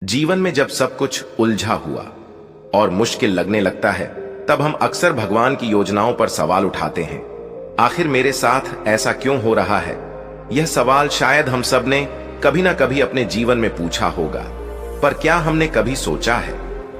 जीवन में जब सब कुछ उलझा हुआ और मुश्किल लगने लगता है, तब हम अक्सर भगवान की योजनाओं पर सवाल उठाते हैं। आखिर मेरे साथ ऐसा क्यों हो रहा है? यह सवाल शायद हम सब ने कभी ना कभी अपने जीवन में पूछा होगा, पर क्या हमने कभी सोचा है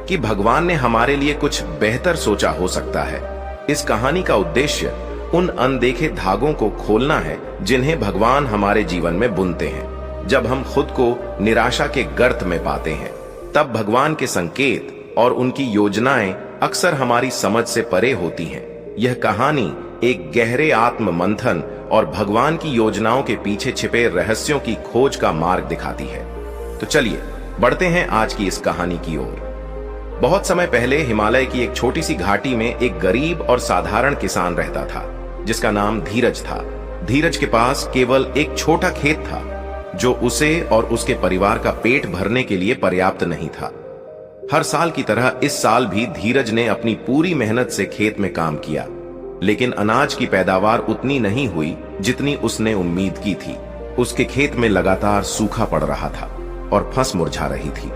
कि भगवान ने हमारे लिए कुछ बेहतर सोचा हो सकता है? इस कहानी का उद्देश्य उन अनदेखे धागों को खोलना है जिन्हें भगवान हमारे जीवन में बुनते हैं। जब हम खुद को निराशा के गर्त में पाते हैं, तब भगवान के संकेत और उनकी योजनाएं अक्सर हमारी समझ से परे होती हैं। यह कहानी एक गहरे आत्म मंथन और भगवान की योजनाओं के पीछे छिपे रहस्यों की खोज का मार्ग दिखाती है। तो चलिए बढ़ते हैं आज की इस कहानी की ओर। बहुत समय पहले हिमालय की एक छोटी सी घाटी में एक गरीब और साधारण किसान रहता था, जिसका नाम धीरज था। धीरज के पास केवल एक छोटा खेत था, जो उसे और उसके परिवार का पेट भरने के लिए पर्याप्त नहीं था। हर साल की तरह इस साल भी धीरज ने अपनी पूरी मेहनत से खेत में काम किया, लेकिन अनाज की पैदावार उतनी नहीं हुई जितनी उसने उम्मीद की थी। उसके खेत में लगातार सूखा पड़ रहा था और फंस मुरझा रही थी।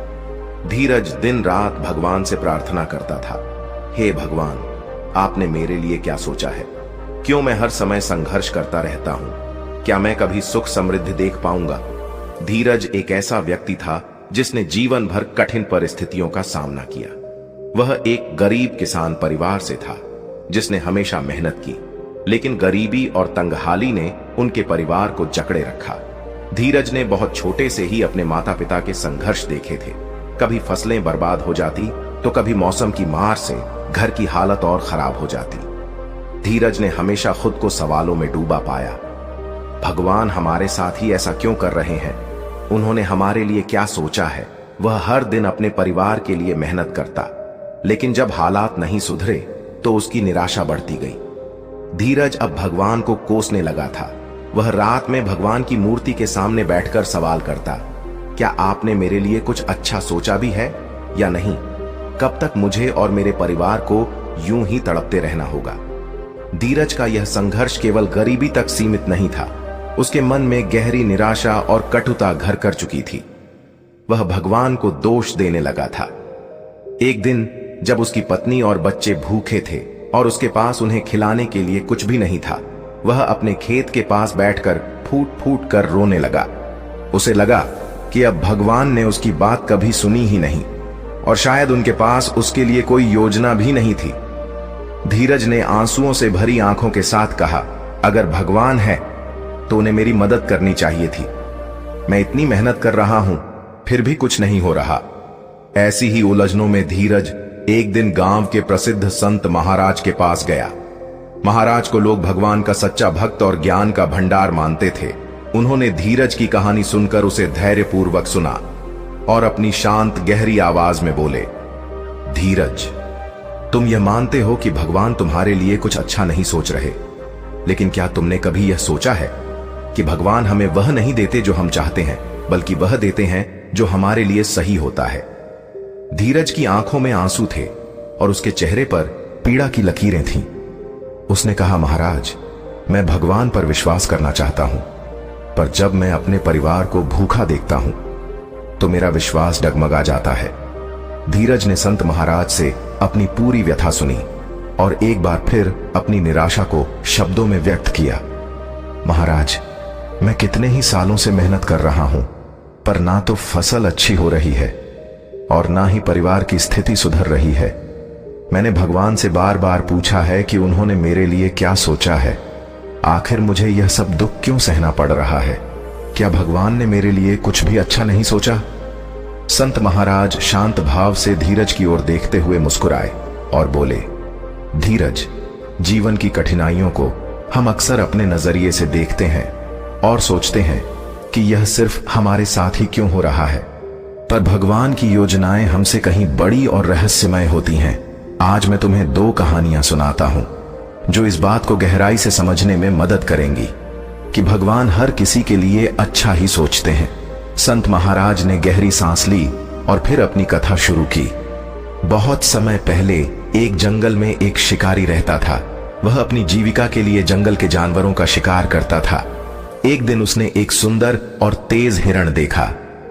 धीरज दिन रात भगवान से प्रार्थना करता था, हे भगवान, आपने मेरे लिए क्या सोचा है? क्यों मैं हर समय संघर्ष करता रहता हूं? क्या मैं कभी सुख समृद्धि देख पाऊंगा? धीरज एक ऐसा व्यक्ति था जिसने जीवन भर कठिन परिस्थितियों का सामना किया। वह एक गरीब किसान परिवार से था, जिसने हमेशा मेहनत की, लेकिन गरीबी और तंगहाली ने उनके परिवार को जकड़े रखा। धीरज ने बहुत छोटे से ही अपने माता पिता के संघर्ष देखे थे। कभी फसलें बर्बाद हो जाती, तो कभी मौसम की मार से घर की हालत और खराब हो जाती। धीरज ने हमेशा खुद को सवालों में डूबा पाया। भगवान हमारे साथ ही ऐसा क्यों कर रहे हैं? उन्होंने हमारे लिए क्या सोचा है? वह हर दिन अपने परिवार के लिए मेहनत करता, लेकिन जब हालात नहीं सुधरे तो उसकी निराशा बढ़ती गई। धीरज अब भगवान को कोसने लगा था। वह रात में भगवान की मूर्ति के सामने बैठकर सवाल करता, क्या आपने मेरे लिए कुछ अच्छा सोचा भी है या नहीं? कब तक मुझे और मेरे परिवार को यूं ही तड़पते रहना होगा? धीरज का यह संघर्ष केवल गरीबी तक सीमित नहीं था। उसके मन में गहरी निराशा और कटुता घर कर चुकी थी। वह भगवान को दोष देने लगा था। एक दिन जब उसकी पत्नी और बच्चे भूखे थे और उसके पास उन्हें खिलाने के लिए कुछ भी नहीं था, वह अपने खेत के पास बैठकर फूट फूट कर रोने लगा। उसे लगा कि अब भगवान ने उसकी बात कभी सुनी ही नहीं और शायद उनके पास उसके लिए कोई योजना भी नहीं थी। धीरज ने आंसुओं से भरी आंखों के साथ कहा, अगर भगवान है तो उन्हें मेरी मदद करनी चाहिए थी। मैं इतनी मेहनत कर रहा हूं, फिर भी कुछ नहीं हो रहा। ऐसी ही उलझनों में धीरज एक दिन गांव के प्रसिद्ध संत महाराज के पास गया। महाराज को लोग भगवान का सच्चा भक्त और ज्ञान का भंडार मानते थे। उन्होंने धीरज की कहानी सुनकर उसे धैर्यपूर्वक सुना और अपनी शांत गहरी आवाज में बोले, धीरज, तुम यह मानते हो कि भगवान तुम्हारे लिए कुछ अच्छा नहीं सोच रहे, लेकिन क्या तुमने कभी यह सोचा है कि भगवान हमें वह नहीं देते जो हम चाहते हैं, बल्कि वह देते हैं जो हमारे लिए सही होता है? धीरज की आंखों में आंसू थे और उसके चेहरे पर पीड़ा की लकीरें थीं। उसने कहा, महाराज, मैं भगवान पर विश्वास करना चाहता हूं, पर जब मैं अपने परिवार को भूखा देखता हूं तो मेरा विश्वास डगमगा जाता है। धीरज ने संत महाराज से अपनी पूरी व्यथा सुनी और एक बार फिर अपनी निराशा को शब्दों में व्यक्त किया। महाराज, मैं कितने ही सालों से मेहनत कर रहा हूं, पर ना तो फसल अच्छी हो रही है और ना ही परिवार की स्थिति सुधर रही है। मैंने भगवान से बार बार पूछा है कि उन्होंने मेरे लिए क्या सोचा है। आखिर मुझे यह सब दुख क्यों सहना पड़ रहा है? क्या भगवान ने मेरे लिए कुछ भी अच्छा नहीं सोचा? संत महाराज शांत भाव से धीरज की ओर देखते हुए मुस्कुराए और बोले, धीरज, जीवन की कठिनाइयों को हम अक्सर अपने नजरिए से देखते हैं और सोचते हैं कि यह सिर्फ हमारे साथ ही क्यों हो रहा है, पर भगवान की योजनाएं हमसे कहीं बड़ी और रहस्यमय होती हैं। आज मैं तुम्हें दो कहानियां सुनाता हूं जो इस बात को गहराई से समझने में मदद करेंगी कि भगवान हर किसी के लिए अच्छा ही सोचते हैं। संत महाराज ने गहरी सांस ली और फिर अपनी कथा शुरू की। बहुत समय पहले एक जंगल में एक शिकारी रहता था। वह अपनी जीविका के लिए जंगल के जानवरों का शिकार करता था। एक दिन उसने एक सुंदर और तेज हिरण देखा।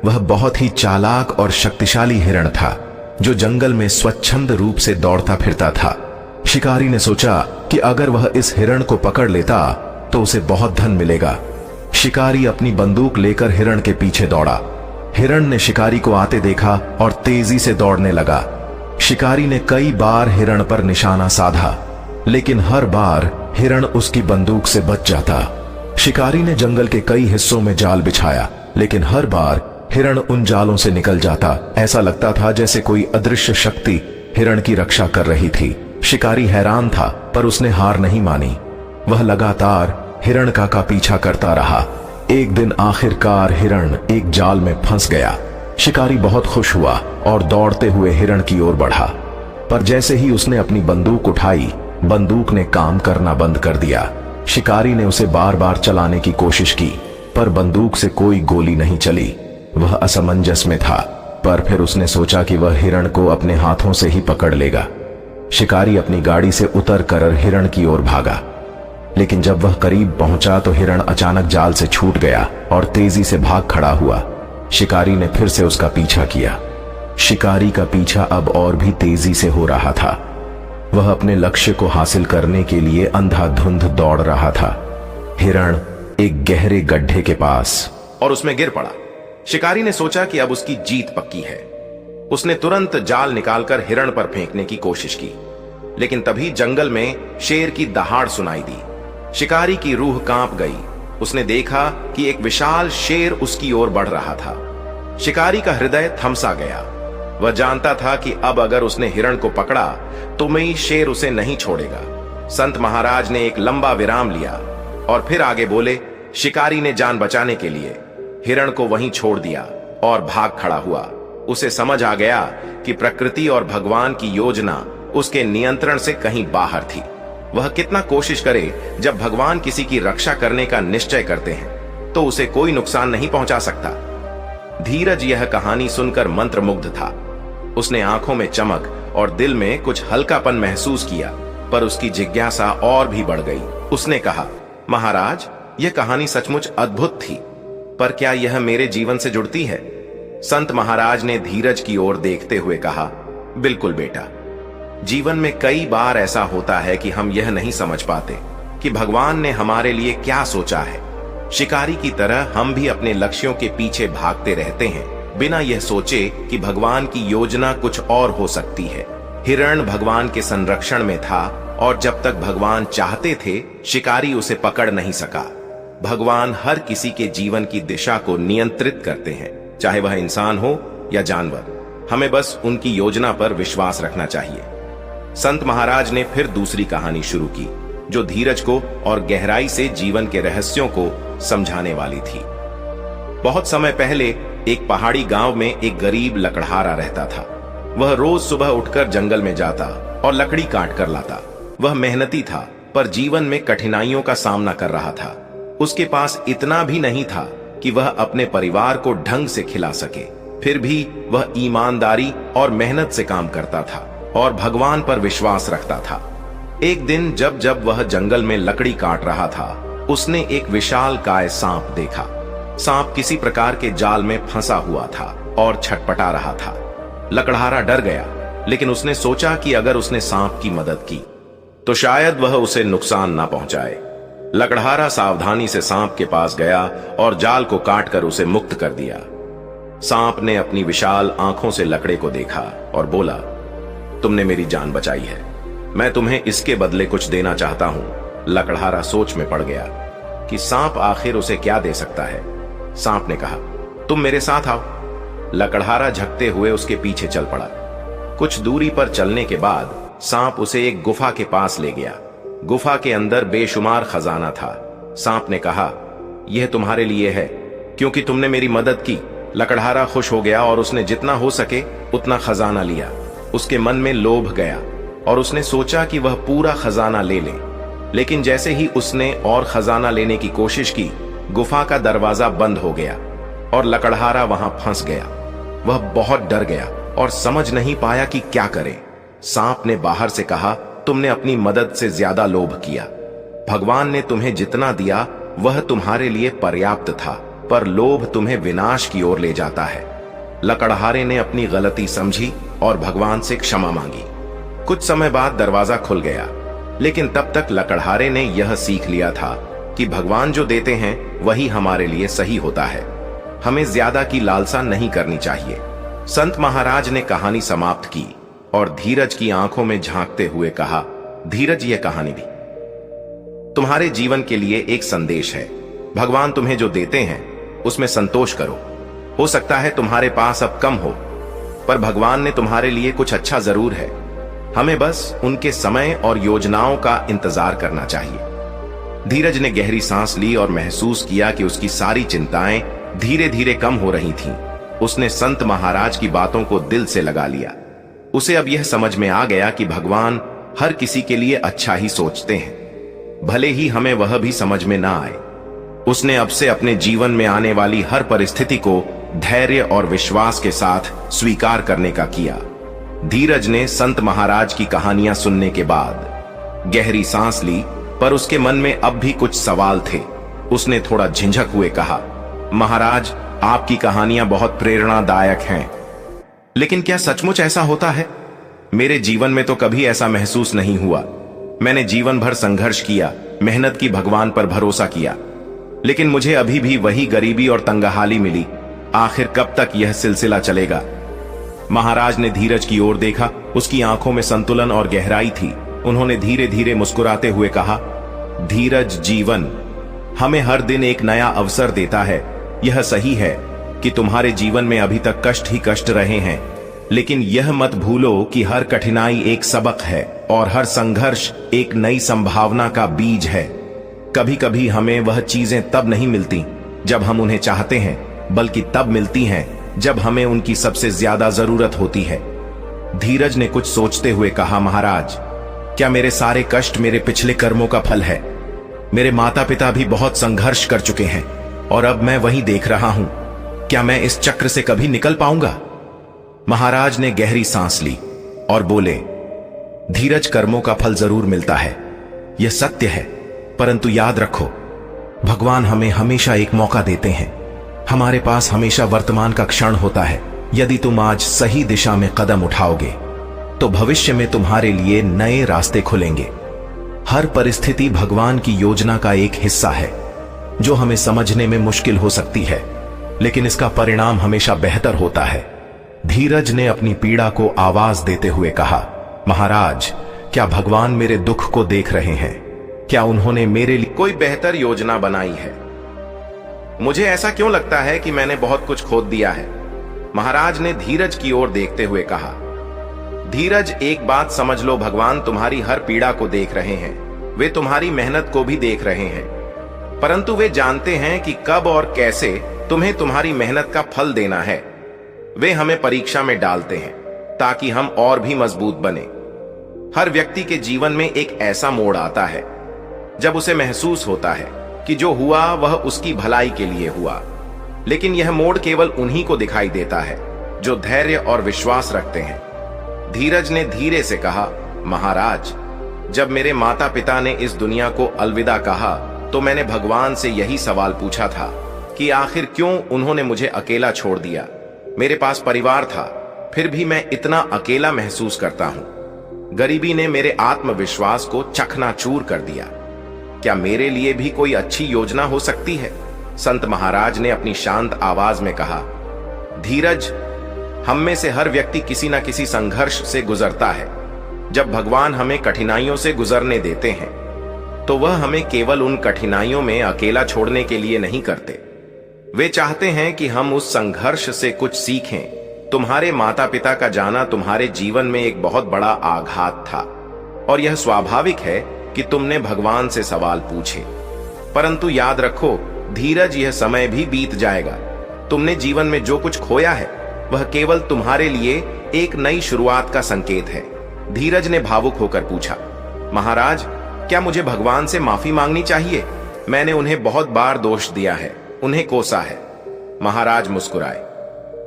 वह बहुत ही चालाक और शक्तिशाली हिरण था जो जंगल में स्वच्छंद रूप से दौड़ता फिरता था। शिकारी ने सोचा कि अगर वह इस हिरण को पकड़ लेता तो उसे बहुत धन मिलेगा। शिकारी अपनी बंदूक लेकर हिरण के पीछे दौड़ा। हिरण ने शिकारी को आते देखा और तेजी से दौड़ने लगा। शिकारी ने कई बार हिरण पर निशाना साधा, लेकिन हर बार हिरण उसकी बंदूक से बच जाता। शिकारी ने जंगल के कई हिस्सों में जाल बिछाया, लेकिन हर बार हिरण उन जालों से निकल जाता। ऐसा लगता था जैसे कोई अदृश्य शक्ति हिरण की रक्षा कर रही थी। शिकारी हैरान था, पर उसने हार नहीं मानी। वह लगातार हिरण का पीछा करता रहा। एक दिन आखिरकार हिरण एक जाल में फंस गया। शिकारी बहुत खुश हुआ और दौड़ते हुए हिरण की ओर बढ़ा, पर जैसे ही उसने अपनी बंदूक उठाई, बंदूक ने काम करना बंद कर दिया। शिकारी ने उसे बार बार चलाने की कोशिश की, पर बंदूक से कोई गोली नहीं चली। वह असमंजस में था, पर फिर उसने सोचा कि वह हिरण को अपने हाथों से ही पकड़ लेगा। शिकारी अपनी गाड़ी से उतरकर हिरण की ओर भागा, लेकिन जब वह करीब पहुंचा तो हिरण अचानक जाल से छूट गया और तेजी से भाग खड़ा हुआ। शिकारी ने फिर से उसका पीछा किया। शिकारी का पीछा अब और भी तेजी से हो रहा था। वह अपने लक्ष्य को हासिल करने के लिए अंधाधुंध दौड़ रहा था। हिरण एक गहरे गड्ढे के पास और उसमें गिर पड़ा। शिकारी ने सोचा कि अब उसकी जीत पक्की है। उसने तुरंत जाल निकालकर हिरण पर फेंकने की कोशिश की, लेकिन तभी जंगल में शेर की दहाड़ सुनाई दी। शिकारी की रूह कांप गई। उसने देखा कि एक विशाल शेर उसकी ओर बढ़ रहा था। शिकारी का हृदय थमसा गया। वह जानता था कि अब अगर उसने हिरण को पकड़ा तो मैं शेर उसे नहीं छोड़ेगा। संत महाराज ने एक लंबा विराम लिया और फिर आगे बोले। शिकारी ने जान बचाने के लिए हिरण को वहीं छोड़ दिया और भाग खड़ा हुआ। उसे समझ आ गया कि प्रकृति और भगवान की योजना उसके नियंत्रण से कहीं बाहर थी। वह कितना कोशिश करे, जब भगवान किसी की रक्षा करने का निश्चय करते हैं तो उसे कोई नुकसान नहीं पहुंचा सकता। धीरज यह कहानी सुनकर मंत्रमुग्ध था। उसने आंखों में चमक और दिल में कुछ हल्कापन महसूस किया, पर उसकी जिज्ञासा और भी बढ़ गई। उसने कहा, महाराज, यह कहानी सचमुच अद्भुत थी, पर क्या यह मेरे जीवन से जुड़ती है? संत महाराज ने धीरज की ओर देखते हुए कहा, बिल्कुल बेटा। जीवन में कई बार ऐसा होता है कि हम यह नहीं समझ पाते कि भगवान ने हमारे लिए क्या सोचा है। शिकारी की तरह हम भी अपने लक्ष्यों के पीछे भागते रहते हैं, बिना यह सोचे कि भगवान की योजना कुछ और हो सकती है। हिरण भगवान के संरक्षण में था और जब तक भगवान चाहते थे, शिकारी उसे पकड़ नहीं सका। भगवान हर किसी के जीवन की दिशा को नियंत्रित करते हैं, चाहे वह इंसान हो या जानवर। हमें बस उनकी योजना पर विश्वास रखना चाहिए। संत महाराज ने फिर दूसरी कहानी शुरू की, जो धीरज को और गहराई से जीवन के रहस्यों को समझाने वाली थी। बहुत समय पहले एक पहाड़ी गांव में एक गरीब लकड़हारा रहता था। वह रोज सुबह उठकर जंगल में जाता और लकड़ी काट कर लाता। वह मेहनती था, पर जीवन में कठिनाइयों का सामना कर रहा था। उसके पास इतना भी नहीं था कि वह अपने परिवार को ढंग से खिला सके। फिर भी वह ईमानदारी और मेहनत से काम करता था और भगवान पर विश्वास रखता था। एक दिन जब वह जंगल में लकड़ी काट रहा था, उसने एक विशालकाय सांप देखा। सांप किसी प्रकार के जाल में फंसा हुआ था और छटपटा रहा था। लकड़हारा डर गया, लेकिन उसने सोचा कि अगर उसने सांप की मदद की तो शायद वह उसे नुकसान ना पहुंचाए। लकड़हारा सावधानी से सांप के पास गया और जाल को काटकर उसे मुक्त कर दिया। सांप ने अपनी विशाल आंखों से लकड़े को देखा और बोला, तुमने मेरी जान बचाई है, मैं तुम्हें इसके बदले कुछ देना चाहता हूं। लकड़हारा सोच में पड़ गया कि सांप आखिर उसे क्या दे सकता है। सांप ने कहा, तुम मेरे साथ आओ। लकड़हारा झकते हुए उसके पीछे चल पड़ा। कुछ दूरी पर चलने के बाद सांप उसे एक गुफा के पास ले गया। गुफा के अंदर बेशुमार खजाना था। सांप ने कहा, यह तुम्हारे लिए है, क्योंकि तुमने मेरी मदद की। लकड़हारा खुश हो गया और उसने जितना हो सके उतना खजाना लिया। उसके मन में लोभ गया और उसने सोचा कि वह पूरा खजाना ले ले, लेकिन जैसे ही उसने और खजाना लेने की कोशिश की, गुफा का दरवाजा बंद हो गया और लकड़हारा वहां फंस गया। वह बहुत डर गया और समझ नहीं पाया कि क्या करे। सांप ने बाहर से कहा, तुमने अपनी मदद से ज्यादा लोभ किया। भगवान ने तुम्हें जितना दिया वह तुम्हारे लिए पर्याप्त था। पर लोभ तुम्हें विनाश की ओर ले जाता है। लकड़हारे ने अपनी गलती समझी और भगवान से क्षमा मांगी। कुछ समय बाद दरवाजा खुल गया, लेकिन तब तक लकड़हारे ने यह सीख लिया था कि भगवान जो देते हैं वही हमारे लिए सही होता है। हमें ज्यादा की लालसा नहीं करनी चाहिए। संत महाराज ने कहानी समाप्त की और धीरज की आंखों में झांकते हुए कहा, धीरज, यह कहानी भी तुम्हारे जीवन के लिए एक संदेश है। भगवान तुम्हें जो देते हैं उसमें संतोष करो। हो सकता है तुम्हारे पास अब कम हो, पर भगवान ने तुम्हारे लिए कुछ अच्छा जरूर है। हमें बस उनके समय और योजनाओं का इंतजार करना चाहिए। धीरज ने गहरी सांस ली और महसूस किया कि उसकी सारी चिंताएं धीरे धीरे कम हो रही थीं। उसने संत महाराज की बातों को दिल से लगा लिया। उसे अब यह समझ में आ गया कि भगवान हर किसी के लिए अच्छा ही सोचते हैं, भले ही हमें वह भी समझ में ना आए। उसने अब से अपने जीवन में आने वाली हर परिस्थिति को धैर्य और विश्वास के साथ स्वीकार करने का किया। धीरज ने संत महाराज की कहानियां सुनने के बाद गहरी सांस ली, पर उसके मन में अब भी कुछ सवाल थे। उसने थोड़ा झिझक हुए कहा, महाराज, आपकी कहानियां बहुत प्रेरणादायक हैं, लेकिन क्या सचमुच ऐसा होता है? मेरे जीवन में तो कभी ऐसा महसूस नहीं हुआ। मैंने जीवन भर संघर्ष किया, मेहनत की, भगवान पर भरोसा किया, लेकिन मुझे अभी भी वही गरीबी और तंगहाली मिली। आखिर कब तक यह सिलसिला चलेगा? महाराज ने धीरज की ओर देखा। उसकी आंखों में संतुलन और गहराई थी। उन्होंने धीरे धीरे मुस्कुराते हुए कहा, धीरज, जीवन हमें हर दिन एक नया अवसर देता है। यह सही है कि तुम्हारे जीवन में अभी तक कष्ट ही कष्ट रहे हैं, लेकिन यह मत भूलो कि हर कठिनाई एक सबक है और हर संघर्ष एक नई संभावना का बीज है। कभी कभी हमें वह चीजें तब नहीं मिलती जब हम उन्हें चाहते हैं, बल्कि तब मिलती हैं जब हमें उनकी सबसे ज्यादा जरूरत होती है। धीरज ने कुछ सोचते हुए कहा, महाराज, क्या मेरे सारे कष्ट मेरे पिछले कर्मों का फल है? मेरे माता पिता भी बहुत संघर्ष कर चुके हैं और अब मैं वही देख रहा हूं। क्या मैं इस चक्र से कभी निकल पाऊंगा? महाराज ने गहरी सांस ली और बोले, धीरज, कर्मों का फल जरूर मिलता है, यह सत्य है, परंतु याद रखो, भगवान हमें हमेशा एक मौका देते हैं। हमारे पास हमेशा वर्तमान का क्षण होता है। यदि तुम आज सही दिशा में कदम उठाओगे तो भविष्य में तुम्हारे लिए नए रास्ते खुलेंगे। हर परिस्थिति भगवान की योजना का एक हिस्सा है, जो हमें समझने में मुश्किल हो सकती है, लेकिन इसका परिणाम हमेशा बेहतर होता है। धीरज ने अपनी पीड़ा को आवाज देते हुए कहा, महाराज, क्या भगवान मेरे दुख को देख रहे हैं? क्या उन्होंने मेरे लिए कोई बेहतर योजना बनाई है? मुझे ऐसा क्यों लगता है कि मैंने बहुत कुछ खोद दिया है? महाराज ने धीरज की ओर देखते हुए कहा, धीरज, एक बात समझ लो, भगवान तुम्हारी हर पीड़ा को देख रहे हैं। वे तुम्हारी मेहनत को भी देख रहे हैं, परंतु वे जानते हैं कि कब और कैसे तुम्हें तुम्हारी मेहनत का फल देना है। वे हमें परीक्षा में डालते हैं ताकि हम और भी मजबूत बने। हर व्यक्ति के जीवन में एक ऐसा मोड़ आता है जब उसे महसूस होता है कि जो हुआ वह उसकी भलाई के लिए हुआ, लेकिन यह मोड़ केवल उन्हीं को दिखाई देता है जो धैर्य और विश्वास रखते हैं। धीरज ने धीरे से कहा, महाराज, जब मेरे माता पिता ने इस दुनिया को अलविदा कहा तो मैंने भगवान से यही सवाल पूछा था कि आखिर क्यों उन्होंने मुझे अकेला छोड़ दिया। मेरे पास परिवार था, फिर भी मैं इतना अकेला महसूस करता हूं। गरीबी ने मेरे आत्मविश्वास को चकनाचूर कर दिया। क्या मेरे लिए भी कोई अच्छी योजना हो सकती है? संत महाराज ने अपनी शांत आवाज में कहा, धीरज, हम में से हर व्यक्ति किसी न किसी संघर्ष से गुजरता है। जब भगवान हमें कठिनाइयों से गुजरने देते हैं तो वह हमें केवल उन कठिनाइयों में अकेला छोड़ने के लिए नहीं करते। वे चाहते हैं कि हम उस संघर्ष से कुछ सीखें। तुम्हारे माता पिता का जाना तुम्हारे जीवन में एक बहुत बड़ा आघात था और यह स्वाभाविक है कि तुमने भगवान से सवाल पूछे, परंतु याद रखो धीरज, यह समय भी बीत जाएगा। तुमने जीवन में जो कुछ खोया है वह केवल तुम्हारे लिए एक नई शुरुआत का संकेत है। धीरज ने भावुक होकर पूछा, महाराज, क्या मुझे भगवान से माफी मांगनी चाहिए? मैंने उन्हें बहुत बार दोष दिया है, उन्हें कोसा है। महाराज मुस्कुराए,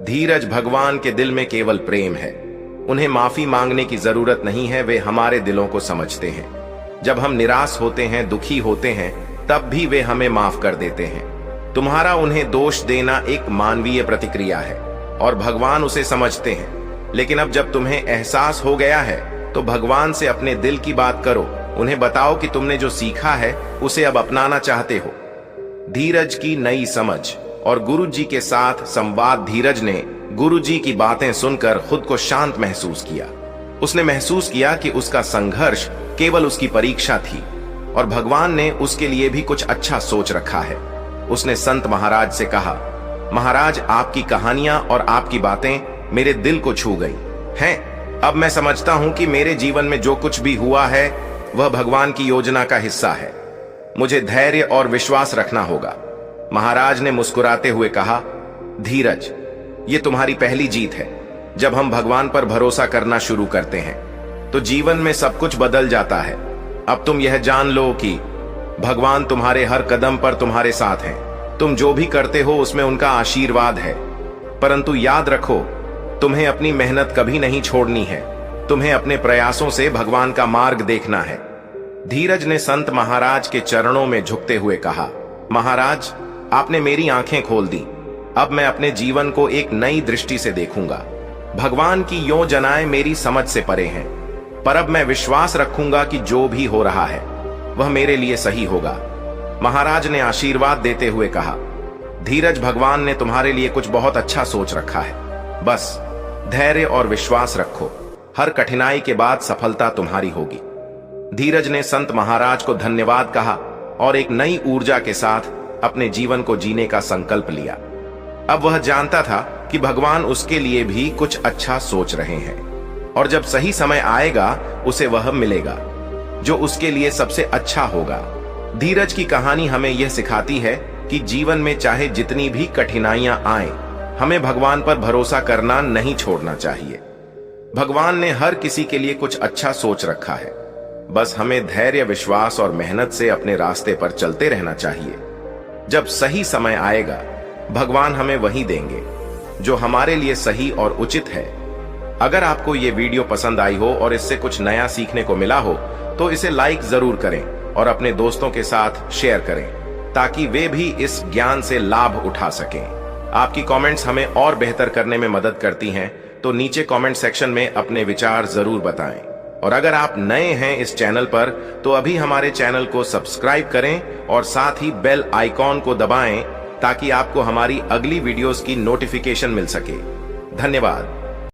धीरज, भगवान के दिल में केवल प्रेम है। उन्हें माफी मांगने की जरूरत नहीं है, वे हमारे दिलों को समझते हैं। जब हम निराश होते हैं, दुखी होते हैं, तब भी वे हमें माफ कर देते हैं। तुम्हारा उन्हें दोष देना एक मानवीय प्रतिक्रिया है और भगवान उसे समझते हैं। लेकिन अब जब तुम्हें एहसास हो गया है तो भगवान से अपने दिल की बात करो। उन्हें बताओ कि तुमने जो सीखा है उसे अब अपनाना चाहते हो। धीरज की नई समझ और गुरु जी के साथ संवाद। धीरज ने गुरु जी की बातें सुनकर खुद को शांत महसूस किया। उसने महसूस किया कि उसका संघर्ष केवल उसकी परीक्षा थी और भगवान ने उसके लिए भी कुछ अच्छा सोच रखा है। उसने संत महाराज से कहा, महाराज, आपकी कहानियां और आपकी बातें मेरे दिल को छू गई हैं। अब मैं समझता हूं कि मेरे जीवन में जो कुछ भी हुआ है वह भगवान की योजना का हिस्सा है। मुझे धैर्य और विश्वास रखना होगा। महाराज ने मुस्कुराते हुए कहा, धीरज, ये तुम्हारी पहली जीत है। जब हम भगवान पर भरोसा करना शुरू करते हैं तो जीवन में सब कुछ बदल जाता है। अब तुम यह जान लो कि भगवान तुम्हारे हर कदम पर तुम्हारे साथ हैं। तुम जो भी करते हो उसमें उनका आशीर्वाद है। परंतु याद रखो, तुम्हें अपनी मेहनत कभी नहीं छोड़नी है। तुम्हें अपने प्रयासों से भगवान का मार्ग देखना है। धीरज ने संत महाराज के चरणों में झुकते हुए कहा, महाराज, आपने मेरी आंखें खोल दी। अब मैं अपने जीवन को एक नई दृष्टि से देखूंगा। भगवान की योजनाएं मेरी समझ से परे हैं, पर अब मैं विश्वास रखूंगा कि जो भी हो रहा है वह मेरे लिए सही होगा। महाराज ने आशीर्वाद देते हुए कहा, धीरज, भगवान ने तुम्हारे लिए कुछ बहुत अच्छा सोच रखा है। बस धैर्य और विश्वास रखो। हर कठिनाई के बाद सफलता तुम्हारी होगी। धीरज ने संत महाराज को धन्यवाद कहा और एक नई ऊर्जा के साथ अपने जीवन को जीने का संकल्प लिया। अब वह जानता था कि भगवान उसके लिए भी कुछ अच्छा सोच रहे हैं और जब सही समय आएगा उसे वह मिलेगा जो उसके लिए सबसे अच्छा होगा। धीरज की कहानी हमें यह सिखाती है कि जीवन में चाहे जितनी भी कठिनाइयां आए, हमें भगवान पर भरोसा करना नहीं छोड़ना चाहिए। भगवान ने हर किसी के लिए कुछ अच्छा सोच रखा है। बस हमें धैर्य, विश्वास और मेहनत से अपने रास्ते पर चलते रहना चाहिए। जब सही समय आएगा, भगवान हमें वही देंगे जो हमारे लिए सही और उचित है। अगर आपको ये वीडियो पसंद आई हो और इससे कुछ नया सीखने को मिला हो तो इसे लाइक जरूर करें और अपने दोस्तों के साथ शेयर करें ताकि वे भी इस ज्ञान से लाभ उठा सकें। आपकी कमेंट्स हमें और बेहतर करने में मदद करती हैं, तो नीचे कमेंट सेक्शन में अपने विचार जरूर बताएं। और अगर आप नए हैं इस चैनल पर तो अभी हमारे चैनल को सब्सक्राइब करें और साथ ही बेल आइकॉन को दबाएं ताकि आपको हमारी अगली वीडियोस की नोटिफिकेशन मिल सके। धन्यवाद।